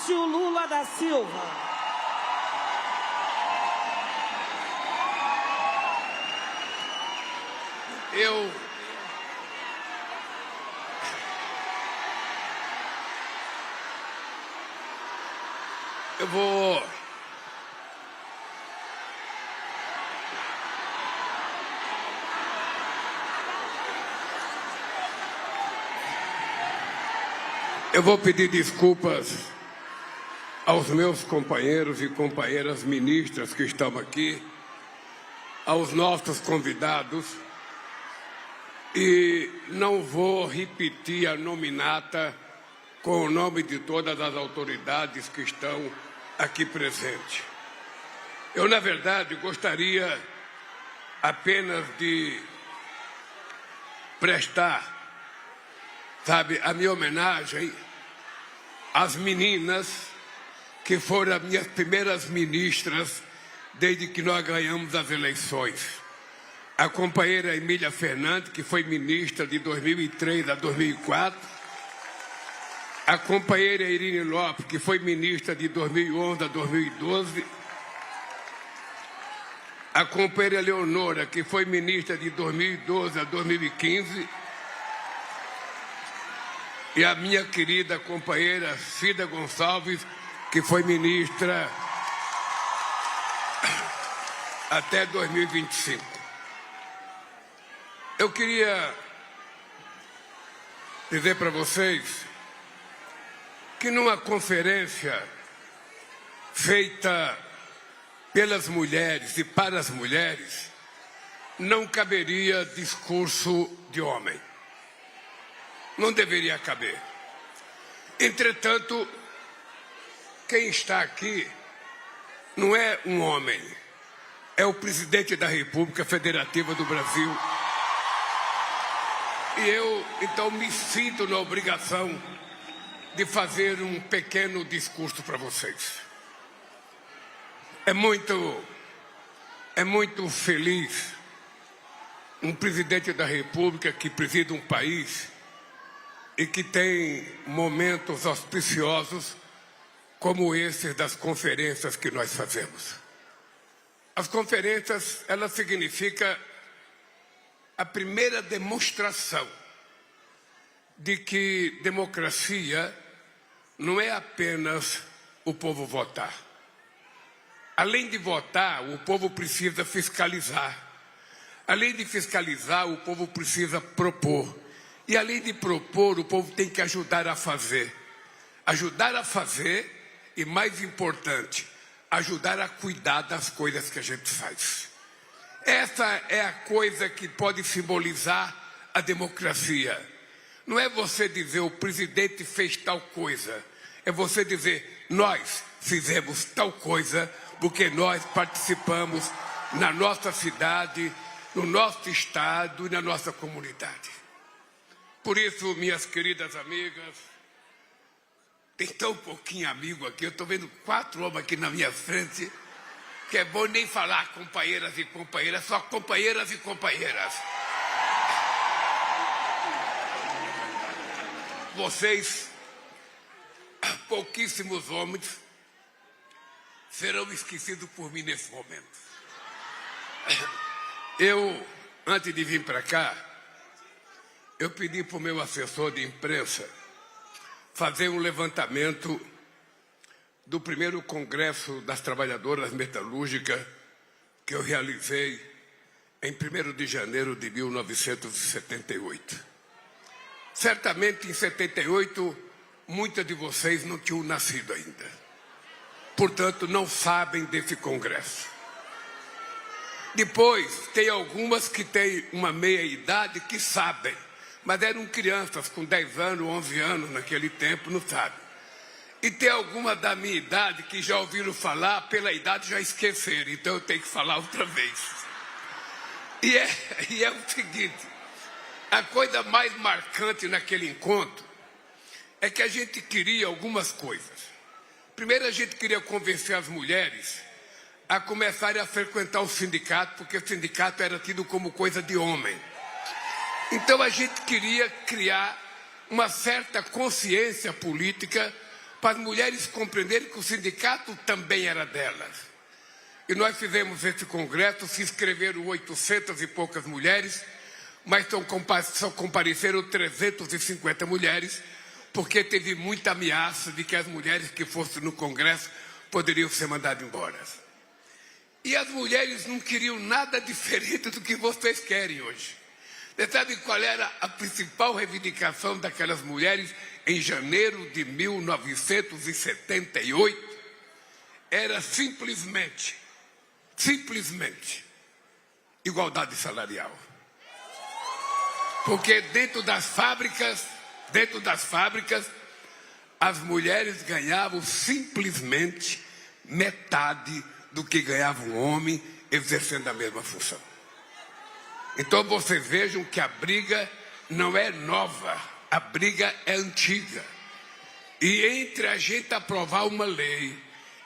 Inácio Lula da Silva. Eu vou pedir desculpas aos meus companheiros e companheiras ministras que estão aqui, aos nossos convidados, e não vou repetir a nominata com o nome de todas as autoridades que estão aqui presentes. Eu, na verdade, gostaria apenas de prestar, a minha homenagem às meninas que foram as minhas primeiras ministras desde que nós ganhamos as eleições. A companheira Emília Fernandes, que foi ministra de 2003 a 2004. A companheira Irine Lopes, que foi ministra de 2011 a 2012. A companheira Leonora, que foi ministra de 2012 a 2015. E a minha querida companheira Cida Gonçalves, que foi ministra até 2025. Eu queria dizer para vocês que numa conferência feita pelas mulheres e para as mulheres, não caberia discurso de homem. Não deveria caber. Entretanto, quem está aqui não é um homem, é o presidente da República Federativa do Brasil. E eu, então, me sinto na obrigação de fazer um pequeno discurso para vocês. É muito feliz um presidente da República que preside um país e que tem momentos auspiciosos como esses das conferências que nós fazemos. As conferências, elas significam a primeira demonstração de que democracia não é apenas o povo votar. Além de votar, o povo precisa fiscalizar. Além de fiscalizar, o povo precisa propor. E além de propor, o povo tem que ajudar a fazer. Ajudar a fazer e, mais importante, ajudar a cuidar das coisas que a gente faz. Essa é a coisa que pode simbolizar a democracia. Não é você dizer o presidente fez tal coisa. É você dizer nós fizemos tal coisa porque nós participamos na nossa cidade, no nosso estado e na nossa comunidade. Por isso, minhas queridas amigas, tem tão pouquinho amigo aqui, eu estou vendo 4 homens aqui na minha frente, que é bom nem falar companheiras e companheiras, só companheiras e companheiras. Vocês, pouquíssimos homens, serão esquecidos por mim nesse momento. Eu, antes de vir para cá, eu pedi para o meu assessor de imprensa fazer um levantamento do primeiro Congresso das Trabalhadoras Metalúrgicas que eu realizei em 1º de janeiro de 1978. Certamente, em 78, muitas de vocês não tinham nascido ainda. Portanto, não sabem desse congresso. Depois, tem algumas que têm uma meia-idade que sabem, mas eram crianças com 10 anos, 11 anos naquele tempo, não sabem. E tem algumas da minha idade que já ouviram falar, pela idade já esqueceram, então eu tenho que falar outra vez. E é o seguinte, a coisa mais marcante naquele encontro é que a gente queria algumas coisas. Primeiro, a gente queria convencer as mulheres a começarem a frequentar o sindicato, porque o sindicato era tido como coisa de homem. Então, a gente queria criar uma certa consciência política para as mulheres compreenderem que o sindicato também era delas. E nós fizemos esse congresso, se inscreveram 800 e poucas mulheres, mas só compareceram 350 mulheres, porque teve muita ameaça de que as mulheres que fossem no congresso poderiam ser mandadas embora. E as mulheres não queriam nada diferente do que vocês querem hoje. Você sabe qual era a principal reivindicação daquelas mulheres em janeiro de 1978? Era simplesmente, igualdade salarial. Porque dentro das fábricas, as mulheres ganhavam simplesmente metade do que ganhava um homem exercendo a mesma função. Então vocês vejam que a briga não é nova, a briga é antiga. E entre a gente aprovar uma lei,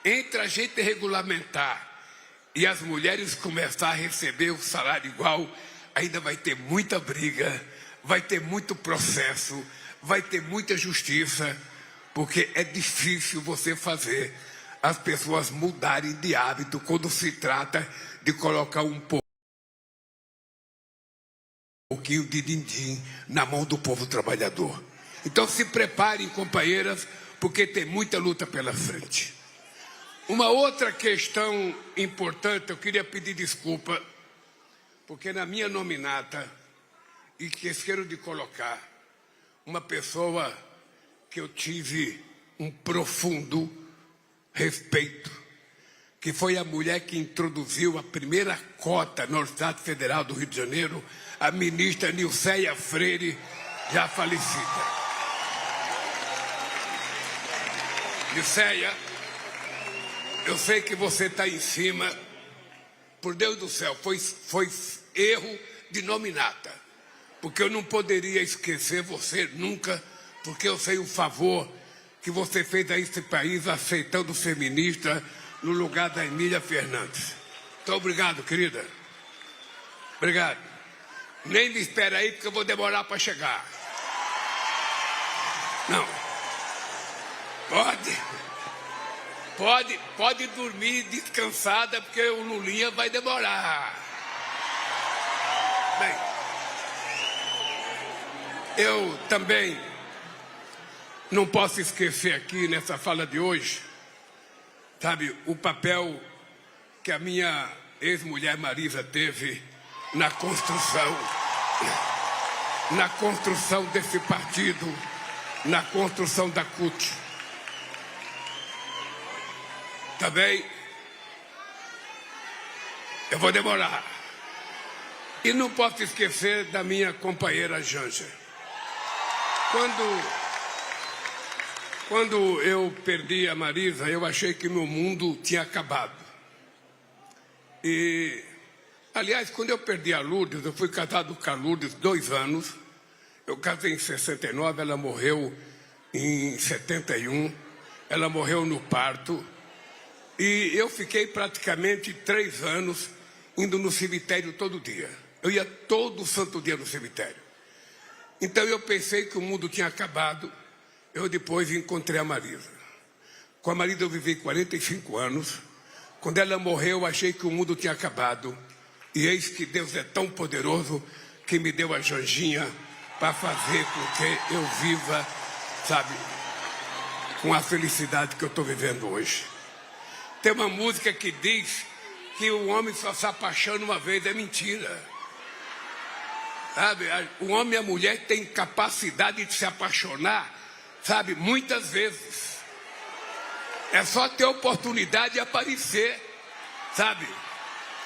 entre a gente regulamentar e as mulheres começar a receber o salário igual, ainda vai ter muita briga, vai ter muito processo, vai ter muita justiça, porque é difícil você fazer as pessoas mudarem de hábito quando se trata de colocar um pouquinho de din-din na mão do povo trabalhador. Então se preparem, companheiras, porque tem muita luta pela frente. Uma outra questão importante, eu queria pedir desculpa, porque na minha nominata, e esqueceram de colocar uma pessoa que eu tive um profundo respeito, que foi a mulher que introduziu a primeira cota no Estado Federal do Rio de Janeiro, a ministra Nilceia Freire, já falecida. Nilceia, eu sei que você está em cima, por Deus do céu, foi erro de nominata, porque eu não poderia esquecer você nunca, porque eu sei o favor que você fez a esse país aceitando ser ministra no lugar da Emília Fernandes. Então, obrigado, querida. Obrigado. Nem me espera aí, porque eu vou demorar para chegar. Não. Pode dormir descansada, porque o Lulinha vai demorar. Bem, eu também não posso esquecer aqui, nessa fala de hoje, sabe, o papel que a minha ex-mulher Marisa teve na construção desse partido, na construção da CUT. Também, eu vou demorar. E não posso esquecer da minha companheira Janja. Quando eu perdi a Marisa, eu achei que meu mundo tinha acabado. E, aliás, quando eu perdi a Lourdes, eu fui casado com a Lourdes 2 anos. Eu casei em 69, ela morreu em 71. Ela morreu no parto. E eu fiquei praticamente 3 anos indo no cemitério todo dia. Eu ia todo santo dia no cemitério. Então eu pensei que o mundo tinha acabado. Eu depois encontrei a Marisa. Com a Marisa eu vivi 45 anos. Quando ela morreu, eu achei que o mundo tinha acabado. E eis que Deus é tão poderoso que me deu a Janjinha para fazer com que eu viva, sabe, com a felicidade que eu estou vivendo hoje. Tem uma música que diz que o homem só se apaixona uma vez, é mentira. Sabe, o homem e a mulher têm capacidade de se apaixonar, sabe, muitas vezes. É só ter oportunidade de aparecer, sabe?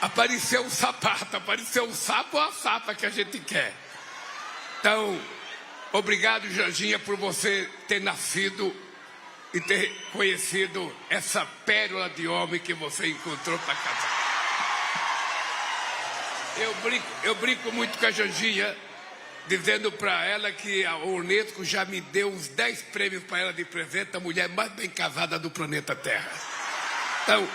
Aparecer o sapato, aparecer o sapo ou a sapa que a gente quer. Então, obrigado, Janjinha, por você ter nascido e ter conhecido essa pérola de homem que você encontrou para casar. Eu brinco muito com a Janjinha, dizendo para ela que a Unesco já me deu uns 10 prêmios para ela de presente, a mulher mais bem casada do planeta Terra. Então,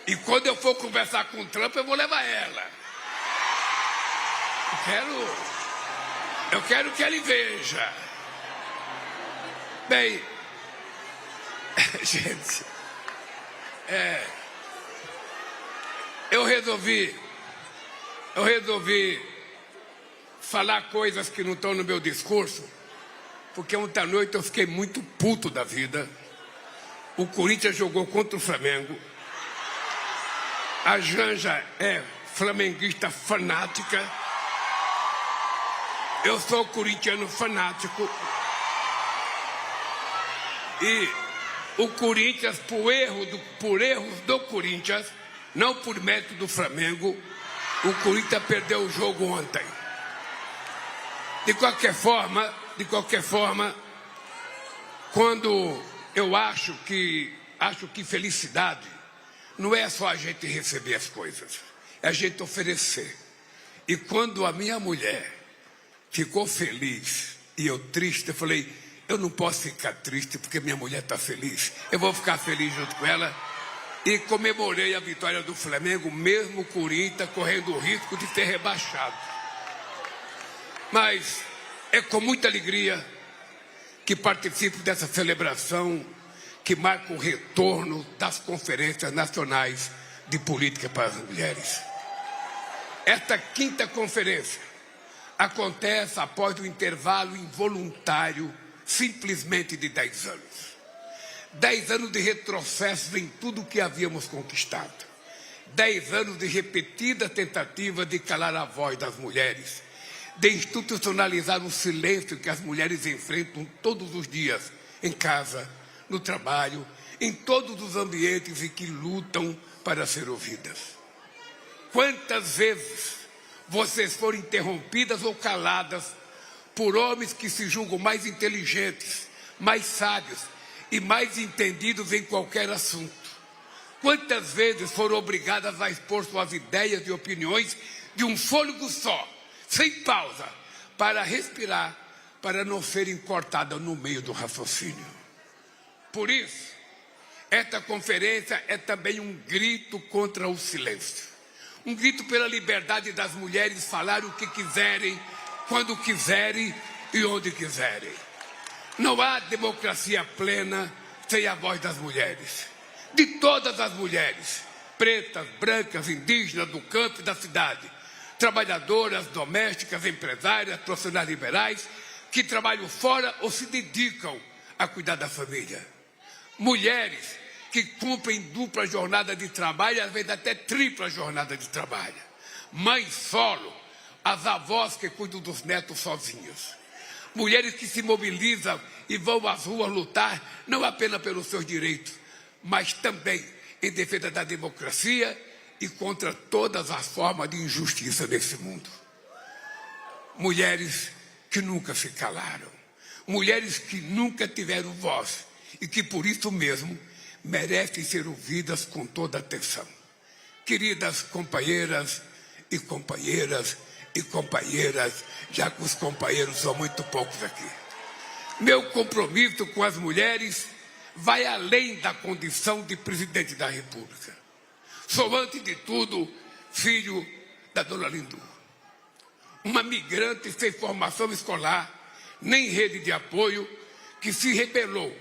e quando eu for conversar com o Trump, eu vou levar ela. Eu quero que ele veja. Bem, gente, eu resolvi falar coisas que não estão no meu discurso, porque ontem à noite eu fiquei muito puto da vida. O Corinthians jogou contra o Flamengo. A Janja é flamenguista fanática. Eu sou corintiano fanático. E o Corinthians, por erros do Corinthians, não por mérito do Flamengo, o Corinthians perdeu o jogo ontem. De qualquer forma, quando eu acho que felicidade não é só a gente receber as coisas, é a gente oferecer. E quando a minha mulher ficou feliz e eu triste, eu falei, eu não posso ficar triste porque minha mulher está feliz. Eu vou ficar feliz junto com ela. E comemorei a vitória do Flamengo, mesmo o Corinthians correndo o risco de ser rebaixado. Mas é com muita alegria que participo dessa celebração que marca o retorno das conferências nacionais de política para as mulheres. Esta 5ª conferência acontece após o intervalo involuntário simplesmente de 10 anos. 10 anos de retrocesso em tudo o que havíamos conquistado. 10 anos de repetida tentativa de calar a voz das mulheres, de institucionalizar o silêncio que as mulheres enfrentam todos os dias, em casa, no trabalho, em todos os ambientes em que lutam para ser ouvidas. Quantas vezes vocês foram interrompidas ou caladas por homens que se julgam mais inteligentes, mais sábios e mais entendidos em qualquer assunto? Quantas vezes foram obrigadas a expor suas ideias e opiniões de um fôlego só, sem pausa, para respirar, para não serem cortadas no meio do raciocínio? Por isso, esta conferência é também um grito contra o silêncio. Um grito pela liberdade das mulheres falar o que quiserem, quando quiserem e onde quiserem. Não há democracia plena sem a voz das mulheres. De todas as mulheres, pretas, brancas, indígenas, do campo e da cidade, trabalhadoras, domésticas, empresárias, profissionais liberais, que trabalham fora ou se dedicam a cuidar da família. Mulheres que cumprem dupla jornada de trabalho, às vezes até tripla jornada de trabalho. Mães solo, as avós que cuidam dos netos sozinhos. Mulheres que se mobilizam e vão às ruas lutar, não apenas pelos seus direitos, mas também em defesa da democracia e contra todas as formas de injustiça nesse mundo. Mulheres que nunca se calaram. Mulheres que nunca tiveram voz e que por isso mesmo merecem ser ouvidas com toda atenção. Queridas companheiras, já que os companheiros são muito poucos aqui. Meu compromisso com as mulheres vai além da condição de presidente da República. Sou, antes de tudo, filho da dona Lindu, uma migrante sem formação escolar, nem rede de apoio, que se rebelou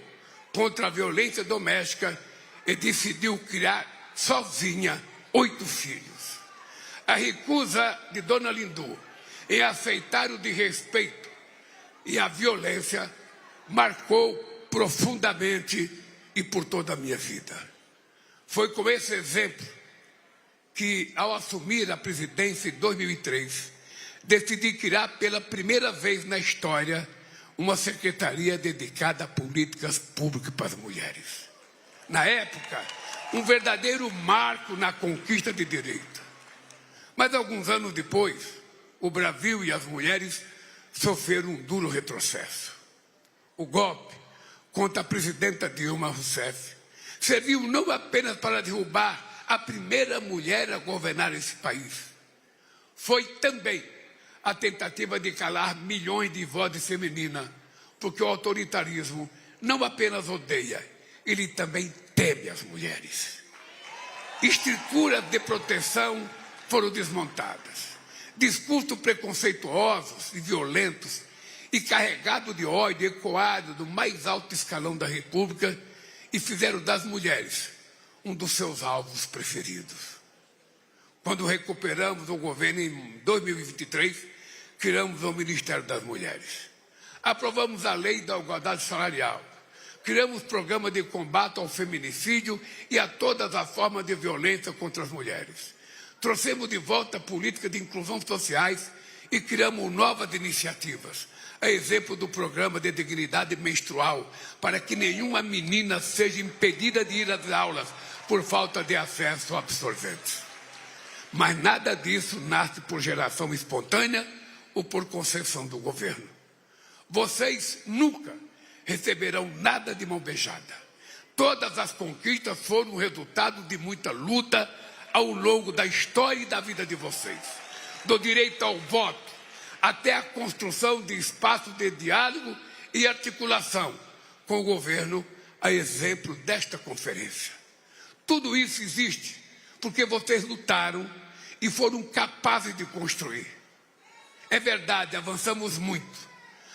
contra a violência doméstica e decidiu criar sozinha 8 filhos. A recusa de dona Lindu em aceitar o desrespeito e a violência marcou profundamente e por toda a minha vida. Foi com esse exemplo que, ao assumir a presidência em 2003, decidi criar pela primeira vez na história uma secretaria dedicada a políticas públicas para as mulheres. Na época, um verdadeiro marco na conquista de direito. Mas alguns anos depois, o Brasil e as mulheres sofreram um duro retrocesso. O golpe contra a presidenta Dilma Rousseff serviu não apenas para derrubar a primeira mulher a governar esse país, foi também a tentativa de calar milhões de vozes femininas, porque o autoritarismo não apenas odeia, ele também teme as mulheres. Estruturas de proteção foram desmontadas. Discursos preconceituosos e violentos e carregado de ódio, ecoado do mais alto escalão da República, e fizeram das mulheres um dos seus alvos preferidos. Quando recuperamos o governo em 2023, criamos o Ministério das Mulheres. Aprovamos a lei da igualdade salarial. Criamos programa de combate ao feminicídio e a todas as formas de violência contra as mulheres. Trouxemos de volta a política de inclusão sociais e criamos novas iniciativas, a exemplo do programa de dignidade menstrual, para que nenhuma menina seja impedida de ir às aulas por falta de acesso a absorventes. Mas nada disso nasce por geração espontânea ou por concessão do governo. Vocês nunca receberão nada de mão beijada. Todas as conquistas foram o resultado de muita luta ao longo da história e da vida de vocês. Do direito ao voto até a construção de espaços de diálogo e articulação com o governo, a exemplo desta conferência. Tudo isso existe porque vocês lutaram e foram capazes de construir. É verdade, avançamos muito,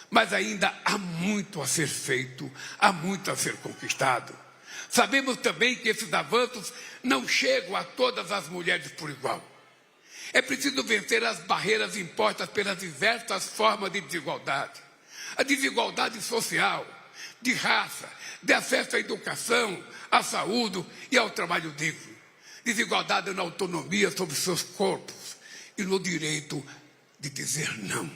mas ainda há muito a ser feito, há muito a ser conquistado. Sabemos também que esses avanços não chegam a todas as mulheres por igual. É preciso vencer as barreiras impostas pelas diversas formas de desigualdade. A desigualdade social, de raça, de acesso à educação, à saúde e ao trabalho digno. Desigualdade na autonomia sobre seus corpos e no direito de dizer não.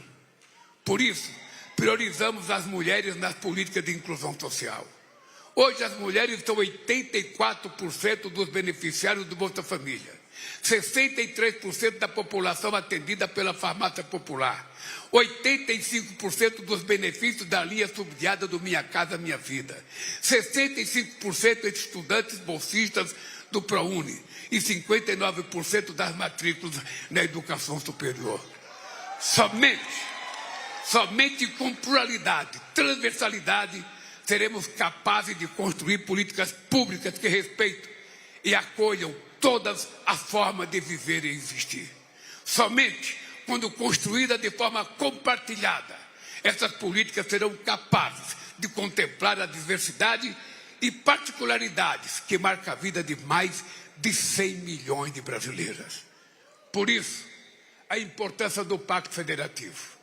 Por isso, priorizamos as mulheres nas políticas de inclusão social. Hoje, as mulheres são 84% dos beneficiários do Bolsa Família, 63% da população atendida pela farmácia popular, 85% dos benefícios da linha subsidiada do Minha Casa Minha Vida, 65% de estudantes bolsistas do ProUni e 59% das matrículas na educação superior. Somente com pluralidade, transversalidade, seremos capazes de construir políticas públicas que respeitem e acolham todas as formas de viver e existir. Somente quando construídas de forma compartilhada, essas políticas serão capazes de contemplar a diversidade e particularidades que marcam a vida de mais de 100 milhões de brasileiras. Por isso, a importância do Pacto Federativo.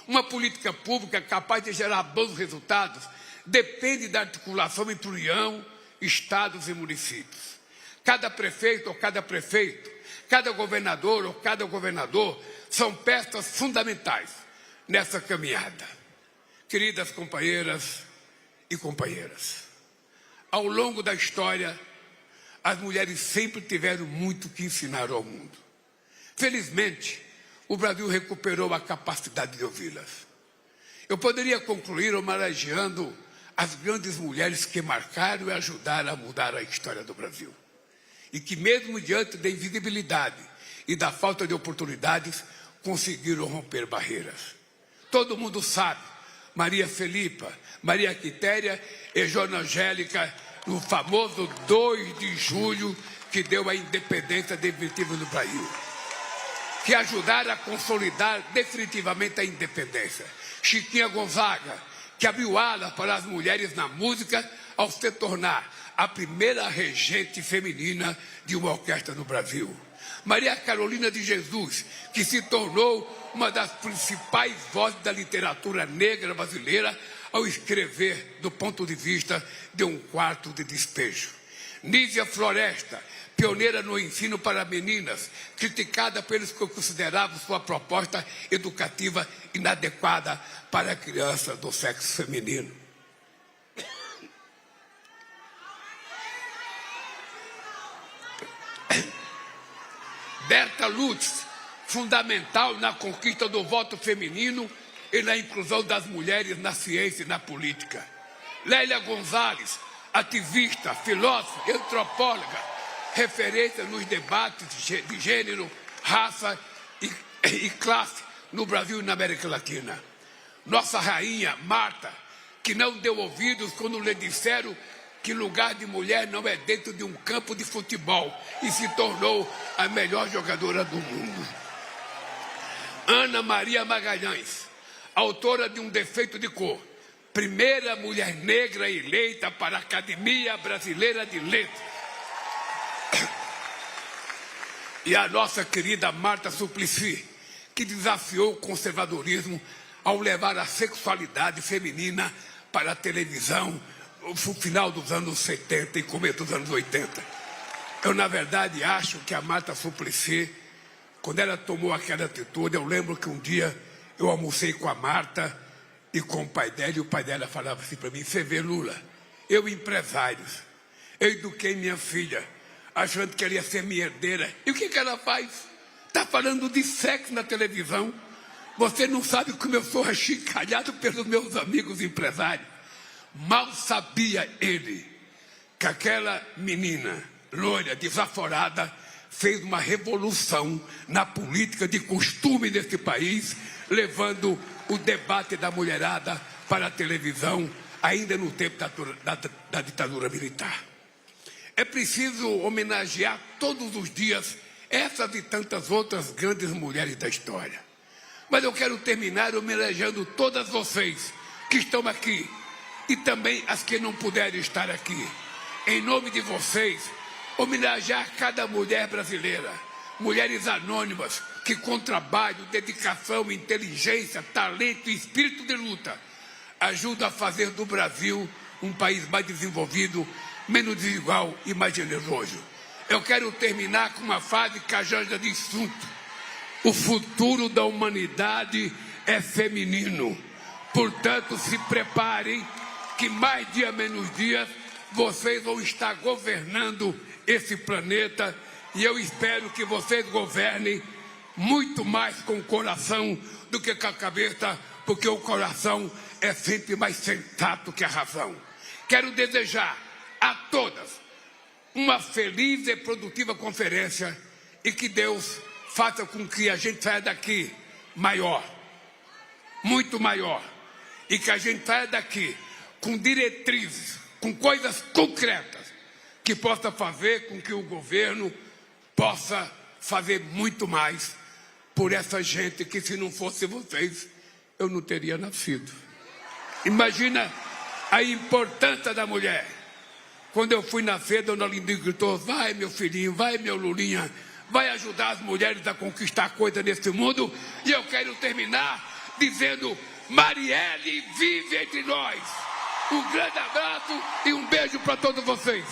Uma política pública capaz de gerar bons resultados depende da articulação entre União, Estados e municípios. Cada prefeito ou cada prefeito, cada governador ou cada governador são peças fundamentais nessa caminhada. Queridas companheiras e companheiros, ao longo da história, as mulheres sempre tiveram muito que ensinar ao mundo. Felizmente, o Brasil recuperou a capacidade de ouvi-las. Eu poderia concluir homenageando as grandes mulheres que marcaram e ajudaram a mudar a história do Brasil. E que mesmo diante da invisibilidade e da falta de oportunidades, conseguiram romper barreiras. Todo mundo sabe, Maria Felipa, Maria Quitéria e Joana Angélica, no famoso 2 de julho, que deu a independência definitiva do Brasil, que ajudaram a consolidar definitivamente a independência. Chiquinha Gonzaga, que abriu alas para as mulheres na música ao se tornar a primeira regente feminina de uma orquestra no Brasil. Maria Carolina de Jesus, que se tornou uma das principais vozes da literatura negra brasileira ao escrever do ponto de vista de um quarto de despejo. Nízia Floresta, pioneira no ensino para meninas, criticada pelos que consideravam sua proposta educativa inadequada para crianças do sexo feminino. Berta Lutz, fundamental na conquista do voto feminino e na inclusão das mulheres na ciência e na política. Lélia Gonzalez, ativista, filósofa, antropóloga, referência nos debates de gênero, raça e classe no Brasil e na América Latina. Nossa rainha, Marta, que não deu ouvidos quando lhe disseram que lugar de mulher não é dentro de um campo de futebol e se tornou a melhor jogadora do mundo. Ana Maria Magalhães, autora de Um Defeito de Cor, primeira mulher negra eleita para a Academia Brasileira de Letras. E a nossa querida Marta Suplicy, que desafiou o conservadorismo ao levar a sexualidade feminina para a televisão no final dos anos 70 e começo dos anos 80. Eu, na verdade, acho que a Marta Suplicy, quando ela tomou aquela atitude, eu lembro que um dia eu almocei com a Marta e com o pai dela, e o pai dela falava assim para mim: você vê, Lula, eu empresário, eu eduquei minha filha, achando que ela ia ser minha herdeira. E o que ela faz? Está falando de sexo na televisão. Você não sabe como eu sou achincalhado pelos meus amigos empresários. Mal sabia ele que aquela menina loira, desaforada, fez uma revolução na política de costume desse país, levando o debate da mulherada para a televisão, ainda no tempo da ditadura militar. É preciso homenagear todos os dias essas e tantas outras grandes mulheres da história. Mas eu quero terminar homenageando todas vocês que estão aqui e também as que não puderem estar aqui. Em nome de vocês, homenagear cada mulher brasileira, mulheres anônimas que com trabalho, dedicação, inteligência, talento e espírito de luta ajudam a fazer do Brasil um país mais desenvolvido, menos desigual e mais generoso. Eu quero terminar com uma frase que a Janja diz junto: o futuro da humanidade é feminino. Portanto, se preparem que mais dia menos dia vocês vão estar governando esse planeta, e eu espero que vocês governem muito mais com o coração do que com a cabeça, porque o coração é sempre mais sensato que a razão. Quero desejar a todas uma feliz e produtiva conferência e que Deus faça com que a gente saia daqui maior, muito maior, e que a gente saia daqui com diretrizes, com coisas concretas, que possa fazer com que o governo possa fazer muito mais por essa gente que, se não fosse vocês, eu não teria nascido. Imagina a importância da mulher. Quando eu fui nascer, Dona Linda gritou: vai, meu filhinho, vai, meu Lulinha, vai ajudar as mulheres a conquistar coisa nesse mundo. E eu quero terminar dizendo: Marielle vive entre nós. Um grande abraço e um beijo para todos vocês.